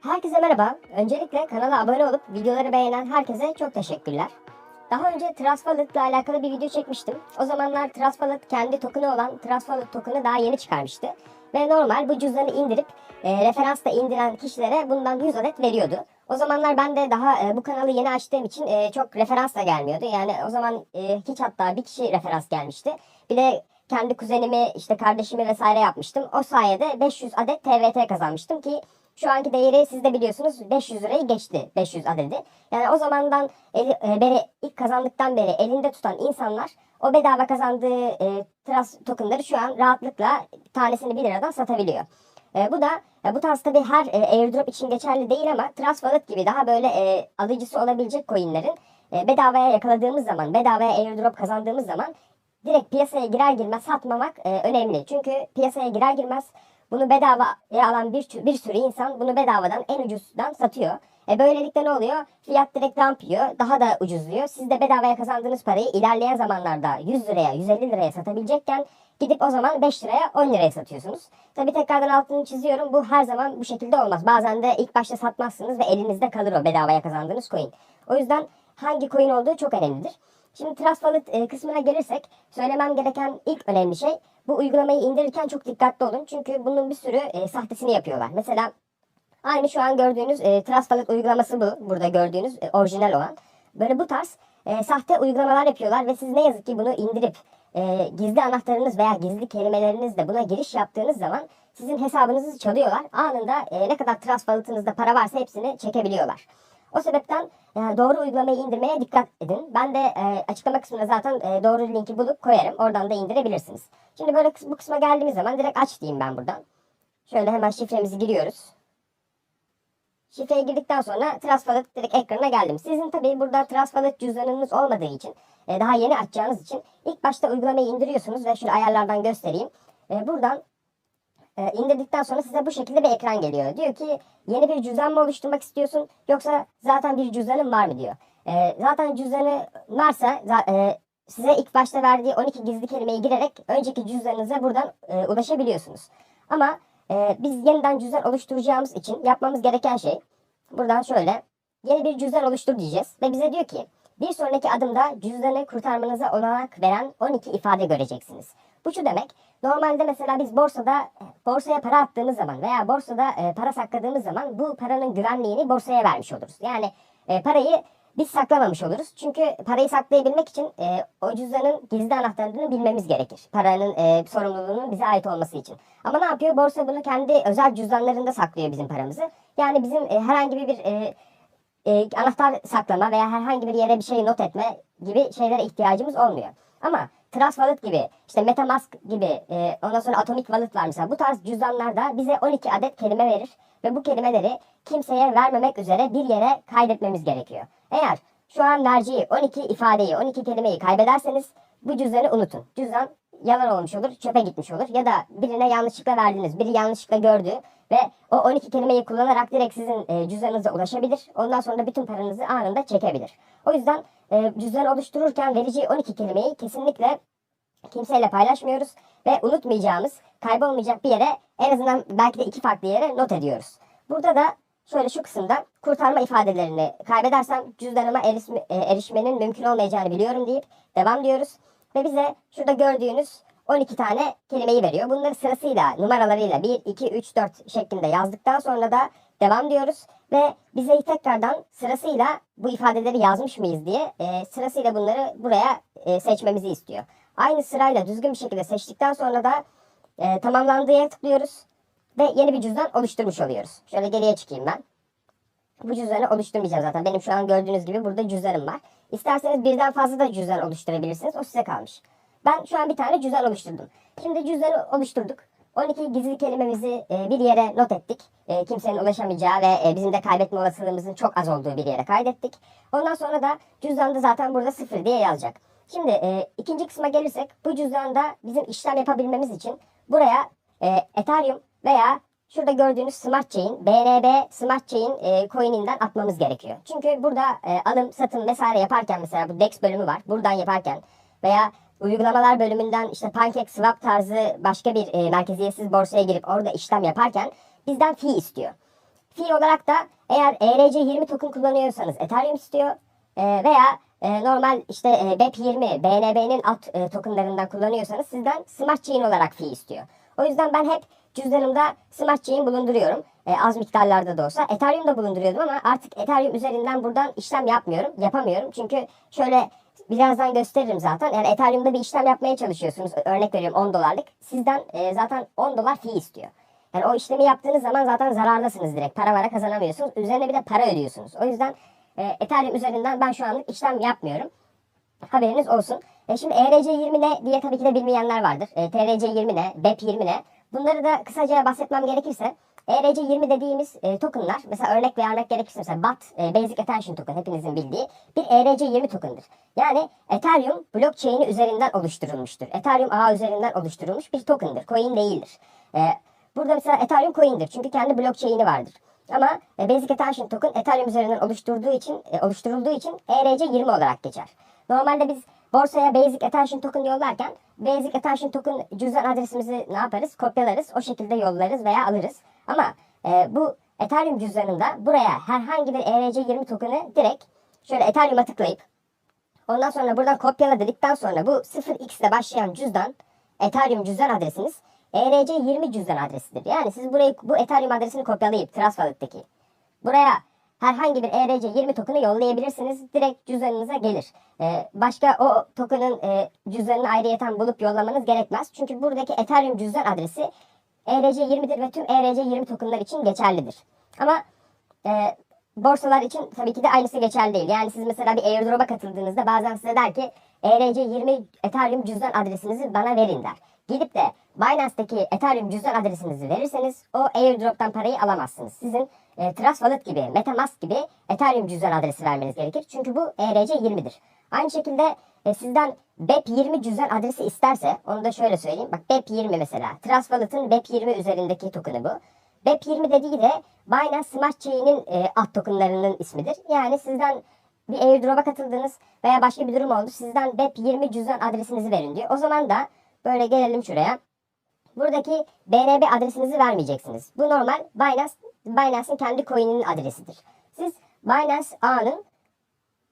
Herkese merhaba. Öncelikle kanala abone olup videoları beğenen herkese çok teşekkürler. Daha önce Trust Wallet ile alakalı bir video çekmiştim. O zamanlar Trust Wallet kendi token'ı olan Trust Wallet token'ı daha yeni çıkarmıştı. Ve normal bu cüzdanı indirip referansla indiren kişilere bundan 100 adet veriyordu. O zamanlar ben de daha bu kanalı yeni açtığım için çok referans da gelmiyordu. Yani o zaman hiç hatta bir kişi referans gelmişti. Bir de kendi kuzenimi, işte kardeşimi vesaire yapmıştım. O sayede 500 adet TVT kazanmıştım ki şu anki değeri siz de biliyorsunuz 500 lirayı geçti 500 adedi. Yani o zamandan beri ilk kazandıktan beri elinde tutan insanlar o bedava kazandığı Trust tokenları şu an rahatlıkla tanesini 1 liradan satabiliyor. Bu da bu tarz tabii her airdrop için geçerli değil ama Trust Wallet gibi daha böyle alıcısı olabilecek coinlerin bedavaya yakaladığımız zaman, bedavaya airdrop kazandığımız zaman direkt piyasaya girer girmez satmamak önemli. Çünkü piyasaya girer girmez bunu bedavaya alan bir sürü insan bunu bedavadan en ucuzdan satıyor. Böylelikle ne oluyor? Fiyat direkt dump yiyor. Daha da ucuzluyor. Siz de bedavaya kazandığınız parayı ilerleyen zamanlarda 100 liraya, 150 liraya satabilecekken gidip o zaman 5 liraya, 10 liraya satıyorsunuz. Tabi tekrardan altını çiziyorum. Bu her zaman bu şekilde olmaz. Bazen de ilk başta satmazsınız ve elinizde kalır o bedavaya kazandığınız coin. O yüzden hangi coin olduğu çok önemlidir. Şimdi Trust Wallet kısmına gelirsek söylemem gereken ilk önemli şey bu uygulamayı indirirken çok dikkatli olun. Çünkü bunun bir sürü sahtesini yapıyorlar. Mesela aynı şu an gördüğünüz Trust Wallet uygulaması bu. Burada gördüğünüz orijinal olan. Böyle bu tarz sahte uygulamalar yapıyorlar ve siz ne yazık ki bunu indirip gizli anahtarınız veya gizli kelimelerinizle buna giriş yaptığınız zaman sizin hesabınızı çalıyorlar. Anında ne kadar Trust Wallet'ınızda para varsa hepsini çekebiliyorlar. O sebepten doğru uygulamayı indirmeye dikkat edin. Ben de açıklama kısmına zaten doğru linki bulup koyarım. Oradan da indirebilirsiniz. Şimdi böyle bu kısma geldiğimiz zaman direkt aç diyeyim ben buradan. Şöyle hemen şifremizi giriyoruz. Şifreyi girdikten sonra Trust Wallet direkt ekranına geldim. Sizin tabii burada Trust Wallet cüzdanınız olmadığı için, daha yeni açacağınız için ilk başta uygulamayı indiriyorsunuz ve şöyle ayarlardan göstereyim. Buradan indirdikten sonra size bu şekilde bir ekran geliyor. Diyor ki yeni bir cüzdan mı oluşturmak istiyorsun yoksa zaten bir cüzdanın var mı diyor. Zaten cüzdanı varsa size ilk başta verdiği 12 gizli kelimeyi girerek önceki cüzdanınıza buradan ulaşabiliyorsunuz. Ama biz yeniden cüzdan oluşturacağımız için yapmamız gereken şey buradan şöyle yeni bir cüzdan oluştur diyeceğiz. Ve bize diyor ki bir sonraki adımda cüzdanı kurtarmanıza olanak veren 12 ifade göreceksiniz. Bu şu demek. Normalde mesela biz borsaya para attığımız zaman veya borsada para sakladığımız zaman bu paranın güvenliğini borsaya vermiş oluruz. Yani parayı biz saklamamış oluruz. Çünkü parayı saklayabilmek için o cüzdanın gizli anahtarını bilmemiz gerekir. Paranın sorumluluğunun bize ait olması için. Ama ne yapıyor? Borsa bunu kendi özel cüzdanlarında saklıyor bizim paramızı. Yani bizim herhangi bir anahtar saklama veya herhangi bir yere bir şey not etme gibi şeylere ihtiyacımız olmuyor. Ama Trust Wallet gibi, işte MetaMask gibi, ondan sonra Atomic Wallet var mesela. Bu tarz cüzdanlarda bize 12 adet kelime verir ve bu kelimeleri kimseye vermemek üzere bir yere kaydetmemiz gerekiyor. Eğer şu an vereceği 12 ifadeyi, 12 kelimeyi kaybederseniz bu cüzdanı unutun. Cüzdan yalan olmuş olur, çöpe gitmiş olur ya da birine yanlışlıkla verdiniz, biri yanlışlıkla gördü ve o 12 kelimeyi kullanarak direkt sizin cüzdanınıza ulaşabilir. Ondan sonra da bütün paranızı anında çekebilir. O yüzden cüzdan oluştururken vereceği 12 kelimeyi kesinlikle kimseyle paylaşmıyoruz ve unutmayacağımız, kaybolmayacak bir yere en azından belki de 2 farklı yere not ediyoruz. Burada da şöyle şu kısımda kurtarma ifadelerini kaybedersem cüzdanıma erişmenin mümkün olmayacağını biliyorum deyip devam diyoruz. Ve bize şurada gördüğünüz 12 tane kelimeyi veriyor. Bunları sırasıyla numaralarıyla 1, 2, 3, 4 şeklinde yazdıktan sonra da devam diyoruz. Ve bize tekrardan sırasıyla bu ifadeleri yazmış mıyız diye sırasıyla bunları buraya seçmemizi istiyor. Aynı sırayla düzgün bir şekilde seçtikten sonra da tamamlandığı yere tıklıyoruz. Ve yeni bir cüzdan oluşturmuş oluyoruz. Şöyle geriye çıkayım ben. Bu cüzdanı oluşturmayacağım zaten. Benim şu an gördüğünüz gibi burada cüzdanım var. İsterseniz birden fazla da cüzdan oluşturabilirsiniz. O size kalmış. Ben şu an bir tane cüzdan oluşturdum. Şimdi cüzdanı oluşturduk. 12 gizli kelimemizi bir yere not ettik. Kimsenin ulaşamayacağı ve bizim de kaybetme olasılığımızın çok az olduğu bir yere kaydettik. Ondan sonra da cüzdanda zaten burada 0 diye yazacak. Şimdi ikinci kısma gelirsek bu cüzdanda bizim işlem yapabilmemiz için buraya Ethereum veya şurada gördüğünüz Smart Chain, BNB Smart Chain coin'inden atmamız gerekiyor. Çünkü burada alım, satım vesaire yaparken mesela bu DEX bölümü var. Buradan yaparken veya uygulamalar bölümünden işte PancakeSwap tarzı başka bir merkeziyetsiz borsaya girip orada işlem yaparken bizden fee istiyor. Fee olarak da eğer ERC20 token kullanıyorsanız Ethereum istiyor. Veya normal işte BEP20, BNB'nin alt tokenlarından kullanıyorsanız sizden Smart Chain olarak fee istiyor. O yüzden ben hep cüzdanımda Smart Chain bulunduruyorum. Az miktarlarda da olsa. Ethereum'da bulunduruyordum ama artık Ethereum üzerinden buradan işlem yapamıyorum. Çünkü şöyle birazdan gösteririm zaten. Yani Ethereum'da bir işlem yapmaya çalışıyorsunuz. Örnek veriyorum 10 dolarlık. Sizden zaten 10 dolar fee istiyor. Yani o işlemi yaptığınız zaman zaten zarardasınız direkt. Para kazanamıyorsunuz. Üzerine bir de para ödüyorsunuz. O yüzden Ethereum üzerinden ben şu anlık işlem yapmıyorum. Haberiniz olsun. Şimdi ERC20 ne diye tabii ki de bilmeyenler vardır. TRC20 ne? BEP20 ne? Bunları da kısaca bahsetmem gerekirse ERC20 dediğimiz tokenlar, mesela örnek vermek gerekirse mesela BAT, Basic Attention Token hepinizin bildiği bir ERC20 token'dır. Yani Ethereum blockchain'i üzerinden oluşturulmuştur. Ethereum ağı üzerinden oluşturulmuş bir token'dır. Coin değildir. Burada mesela Ethereum coin'dir çünkü kendi blockchain'i vardır. Ama Basic Attention Token Ethereum üzerinden oluşturulduğu için ERC20 olarak geçer. Normalde biz borsaya Basic Attention Token yollarken Basic Attention Token cüzdan adresimizi ne yaparız? Kopyalarız. O şekilde yollarız veya alırız. Ama bu Ethereum cüzdanında buraya herhangi bir ERC20 token'ı direkt şöyle Ethereum'a tıklayıp ondan sonra buradan kopyala dedikten sonra bu 0x ile başlayan cüzdan Ethereum cüzdan adresiniz ERC20 cüzdan adresidir. Yani siz bu Ethereum adresini kopyalayıp Trust Wallet'teki buraya herhangi bir ERC20 token'ı yollayabilirsiniz. Direkt cüzdanınıza gelir. Başka o token'ın cüzdanını ayrıyeten bulup yollamanız gerekmez. Çünkü buradaki Ethereum cüzdan adresi ERC20'dir ve tüm ERC20 token'lar için geçerlidir. Ama borsalar için tabii ki de aynısı geçerli değil. Yani siz mesela bir airdrop'a katıldığınızda bazen size der ki ERC20 Ethereum cüzdan adresinizi bana verin der. Gidip de Binance'daki Ethereum cüzdan adresinizi verirseniz o airdrop'tan parayı alamazsınız. Sizin Trust Wallet gibi, MetaMask gibi Ethereum cüzdan adresi vermeniz gerekir. Çünkü bu ERC20'dir. Aynı şekilde sizden BEP20 cüzdan adresi isterse, onu da şöyle söyleyeyim. Bak BEP20 mesela. Trust Wallet'ın BEP20 üzerindeki token'ı bu. BEP20 dediği de Binance Smart Chain'in alt tokenlarının ismidir. Yani sizden bir airdrop'a katıldınız veya başka bir durum oldu. Sizden BEP20 cüzdan adresinizi verin diyor. O zaman da böyle gelelim şuraya. Buradaki BNB adresinizi vermeyeceksiniz. Bu normal Binance'in kendi coin'inin adresidir. Siz Binance ağının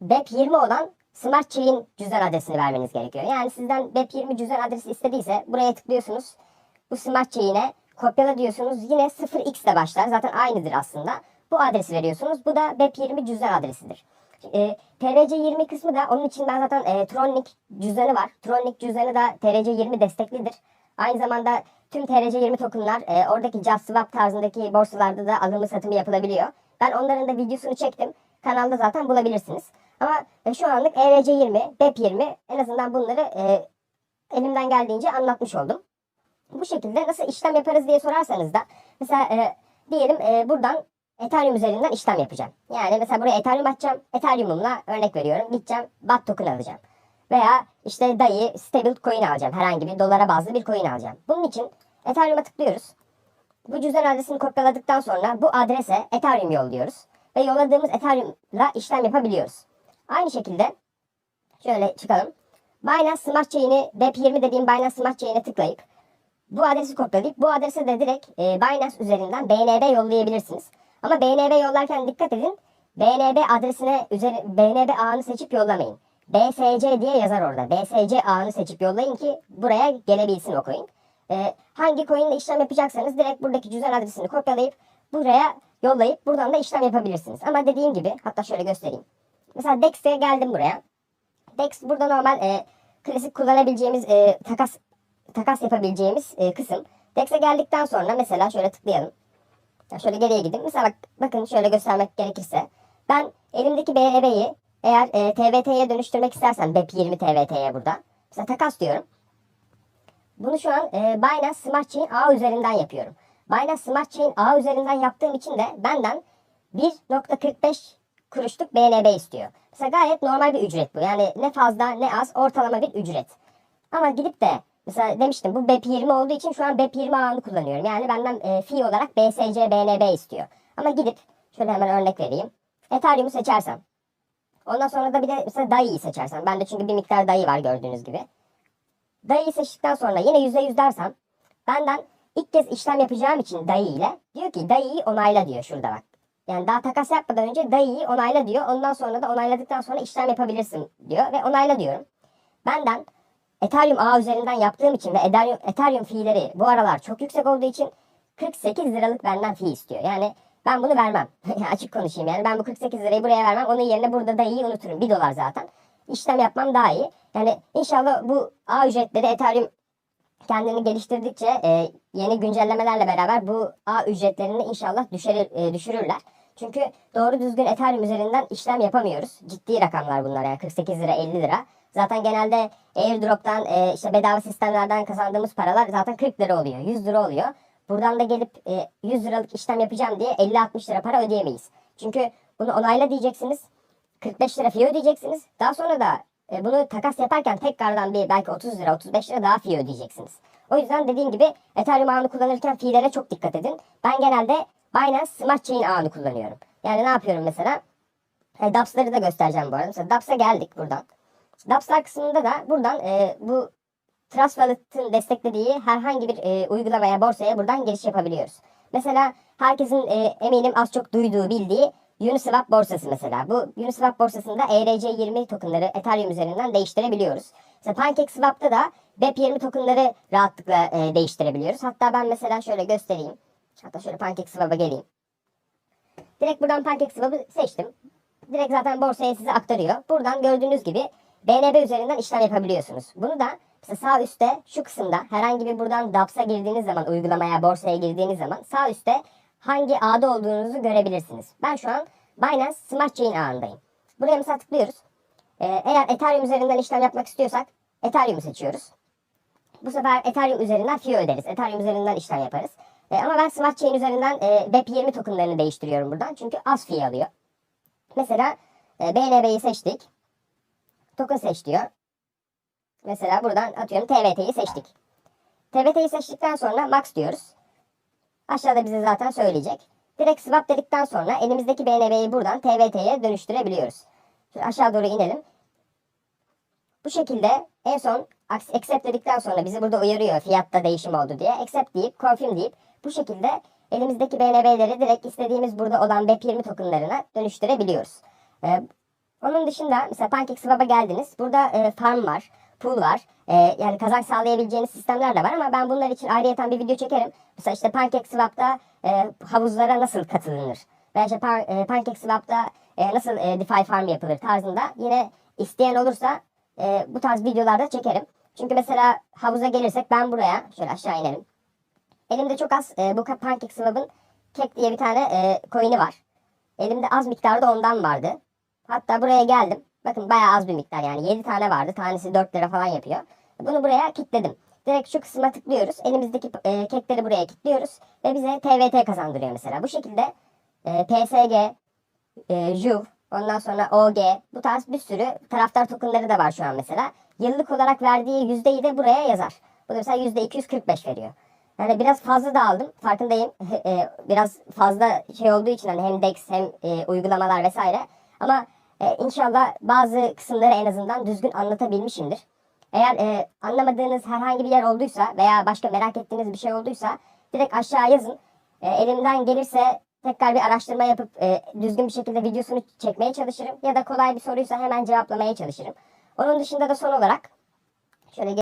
BEP20 olan Smart Chain cüzdan adresini vermeniz gerekiyor. Yani sizden BEP20 cüzdan adresi istediyse buraya tıklıyorsunuz. Bu Smart Chain'e kopyala diyorsunuz. Yine 0x ile başlar. Zaten aynıdır aslında. Bu adresi veriyorsunuz. Bu da BEP20 cüzdan adresidir. TRC20 kısmı da onun için ben zaten Tronlink cüzdanı var. Tronlink cüzdanı da TRC20 desteklidir. Aynı zamanda tüm TRC20 tokenlar oradaki JustSwap tarzındaki borsalarda da alımı satımı yapılabiliyor. Ben onların da videosunu çektim. Kanalda zaten bulabilirsiniz. Ama şu anlık ERC20, BEP20 en azından bunları elimden geldiğince anlatmış oldum. Bu şekilde nasıl işlem yaparız diye sorarsanız da mesela diyelim buradan Ethereum üzerinden işlem yapacağım. Yani mesela buraya Ethereum açacağım. Ethereum'umla örnek veriyorum. Gideceğim BAT token alacağım. Veya işte DAI stable coin alacağım. Herhangi bir dolara bazlı bir coin alacağım. Bunun için Ethereum'a tıklıyoruz. Bu cüzdan adresini kopyaladıktan sonra bu adrese Ethereum yolluyoruz. Ve yolladığımız Ethereum'la işlem yapabiliyoruz. Aynı şekilde şöyle çıkalım. Binance Smart Chain'i BEP20 dediğim Binance Smart Chain'e tıklayıp bu adresi kopyalayıp bu adrese de direkt Binance üzerinden BNB yollayabilirsiniz. Ama BNB yollarken dikkat edin. BNB adresine BNB ağını seçip yollamayın. BSC diye yazar orada. BSC ağını seçip yollayın ki buraya gelebilsin o coin. Hangi coinle işlem yapacaksanız direkt buradaki cüzdan adresini kopyalayıp buraya yollayıp buradan da işlem yapabilirsiniz. Ama dediğim gibi hatta şöyle göstereyim. Mesela DEX'e geldim buraya. DEX burada normal klasik kullanabileceğimiz takas yapabileceğimiz kısım. DEX'e geldikten sonra mesela şöyle tıklayalım. Şöyle geriye gidin. Mesela bakın şöyle göstermek gerekirse. Ben elimdeki BNB'yi eğer TVT'ye dönüştürmek istersem BEP20 TVT'ye burada. Mesela takas diyorum. Bunu şu an Binance Smart Chain ağı üzerinden yapıyorum. Binance Smart Chain ağı üzerinden yaptığım için de benden 1.45 kuruşluk BNB istiyor. Mesela gayet normal bir ücret bu. Yani ne fazla ne az ortalama bir ücret. Ama gidip de mesela demiştim bu BEP20 olduğu için şu an BEP20 ağını kullanıyorum. Yani benden fee olarak BSC, BNB istiyor. Ama gidip şöyle hemen örnek vereyim. Ethereum'u seçersem. Ondan sonra da bir de mesela DAI'yi seçersem. Bende çünkü bir miktar DAI var gördüğünüz gibi. DAI'yi seçtikten sonra yine %100 dersem benden ilk kez işlem yapacağım için DAI ile diyor ki DAI'yi onayla diyor şurada bak. Yani daha takas yapmadan önce dayıyı onayla diyor. Ondan sonra da onayladıktan sonra işlem yapabilirsin diyor ve onayla diyorum. Benden Ethereum ağı üzerinden yaptığım için ve Ethereum fee'leri bu aralar çok yüksek olduğu için 48 liralık benden fee istiyor. Yani ben bunu vermem. Açık konuşayım yani. Ben bu 48 lirayı buraya vermem. Onun yerine burada dayıyı unuturum. 1 dolar zaten. İşlem yapmam daha iyi. Yani inşallah bu ağ ücretleri Ethereum kendini geliştirdikçe yeni güncellemelerle beraber bu ağ ücretlerini inşallah düşürürler. Çünkü doğru düzgün Ethereum üzerinden işlem yapamıyoruz. Ciddi rakamlar bunlar yani 48 lira 50 lira. Zaten genelde airdrop'tan işte bedava sistemlerden kazandığımız paralar zaten 40 lira oluyor 100 lira oluyor. Buradan da gelip 100 liralık işlem yapacağım diye 50-60 lira para ödeyemeyiz. Çünkü bunu onayla diyeceksiniz. 45 lira fee ödeyeceksiniz. Daha sonra da bunu takas yaparken tekrardan bir belki 30 lira 35 lira daha fee ödeyeceksiniz. O yüzden dediğim gibi Ethereum ağını kullanırken fee'lere çok dikkat edin. Ben genelde Binance Smart Chain ağını kullanıyorum. Yani ne yapıyorum mesela? dAps'ları da göstereceğim bu arada. Mesela dAps'a geldik buradan. dAps'lar kısmında da buradan bu Trust Wallet'ın desteklediği herhangi bir uygulamaya, borsaya buradan giriş yapabiliyoruz. Mesela herkesin eminim az çok duyduğu, bildiği Uniswap borsası mesela. Bu Uniswap borsasında ERC20 tokenları Ethereum üzerinden değiştirebiliyoruz. Mesela PancakeSwap'ta da BEP20 tokenları rahatlıkla değiştirebiliyoruz. Hatta ben mesela şöyle göstereyim. Hatta şöyle PancakeSwap'a geleyim. Direkt buradan PancakeSwap'ı seçtim. Direkt zaten borsaya size aktarıyor. Buradan gördüğünüz gibi BNB üzerinden işlem yapabiliyorsunuz. Bunu da mesela sağ üstte şu kısımda herhangi bir buradan dAps'a girdiğiniz zaman uygulamaya, borsaya girdiğiniz zaman sağ üstte hangi ağda olduğunuzu görebilirsiniz. Ben şu an Binance Smart Chain ağındayım. Buraya mesela tıklıyoruz. Eğer Ethereum üzerinden işlem yapmak istiyorsak Ethereum'u seçiyoruz. Bu sefer Ethereum üzerinden fee öderiz. Ethereum üzerinden işlem yaparız. Ama ben Smart Chain üzerinden BEP20 tokenlarını değiştiriyorum buradan. Çünkü az fee alıyor. Mesela BNB'yi seçtik. Token seç diyor. Mesela buradan atıyorum TVT'yi seçtik. TVT'yi seçtikten sonra max diyoruz. Aşağıda bize zaten söyleyecek. Direkt swap dedikten sonra elimizdeki BNB'yi buradan TVT'ye dönüştürebiliyoruz. Şöyle aşağı doğru inelim. Bu şekilde en son accept dedikten sonra bizi burada uyarıyor fiyatta değişim oldu diye. Accept deyip confirm deyip bu şekilde elimizdeki BNB'leri direkt istediğimiz burada olan BEP20 tokenlarına dönüştürebiliyoruz. Onun dışında mesela PancakeSwap'a geldiniz. Burada farm var, pool var. Yani kazanç sağlayabileceğiniz sistemler de var ama ben bunlar için ayrıyeten bir video çekerim. Mesela işte PancakeSwap'ta havuzlara nasıl katılınır? Veya işte PancakeSwap'ta nasıl DeFi farm yapılır tarzında yine isteyen olursa bu tarz videolarda çekerim. Çünkü mesela havuza gelirsek ben buraya şöyle aşağı inelim. Elimde çok az bu PancakeSwap'ın Cake diye bir tane coin'i var. Elimde az miktarda ondan vardı. Hatta buraya geldim. Bakın bayağı az bir miktar yani 7 tane vardı. Tanesi 4 lira falan yapıyor. Bunu buraya kilitledim. Direkt şu kısma tıklıyoruz. Elimizdeki kekleri buraya kilitliyoruz. Ve bize TVT kazandırıyor mesela. Bu şekilde PSG, JUV, ondan sonra OG bu tarz bir sürü taraftar tokenları da var şu an mesela. Yıllık olarak verdiği yüzdeyi de buraya yazar. Bu da mesela %245 veriyor. Yani biraz fazla da aldım. Farkındayım. Biraz fazla şey olduğu için hani hem DEX hem uygulamalar vesaire. Ama inşallah bazı kısımları en azından düzgün anlatabilmişimdir. Eğer anlamadığınız herhangi bir yer olduysa veya başka merak ettiğiniz bir şey olduysa direkt aşağı yazın. Elimden gelirse tekrar bir araştırma yapıp düzgün bir şekilde videosunu çekmeye çalışırım. Ya da kolay bir soruysa hemen cevaplamaya çalışırım. Onun dışında da son olarak şöyle